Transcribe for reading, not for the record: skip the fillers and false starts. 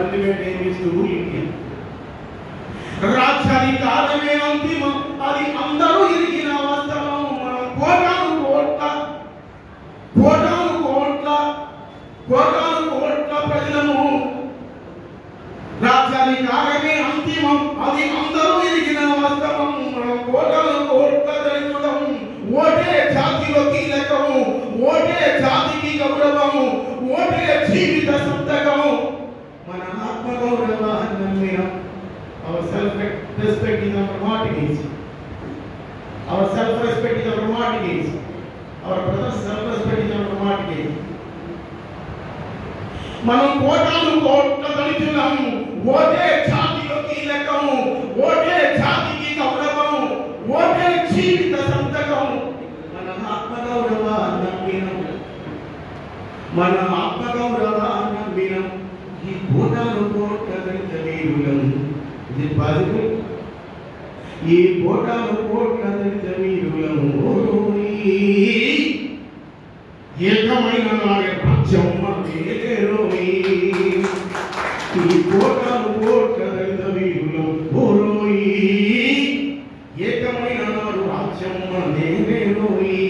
ultimate aim is to rule India. రాజ్యాధికారమే అంతిమం, అది అందరూ ఎరిగిన వాస్తవం. కోటాను కోట్ల ప్రజలను రాజ్యాధికారమే అంతిమం, అది అందరూ ఎరిగిన వాస్తవం. కోట్ల దళితులం, ఓటే జాతిలో కీలకము, ఓటే జాతికి గౌరవము, ఓటే జీవిత సంతకము. మన ఆత్మగౌరవాన్ని our self-respect is our mortgage. Our self-respect is our mortgage. Our brother's self-respect is our mortgage. మనం కోట్ల దళితులము, ఓటే జాతిలో కీలకము, ఓటే జాతికి గౌరవము, ఓటే జీవిత సంతకము. మన ఆత్మగౌరవాన్ని నమ్మినం ఈ కోట్ల దళిత వీరులం. Is it possible? ఈ కోట్ల దళిత వీరులము ఏకమైన నాడే రాజ్యం మనదేరోయి. ఈ కోట్ల దళిత వీరులము ఏకమైన నాడు రాజ్యం మనదేరోయి.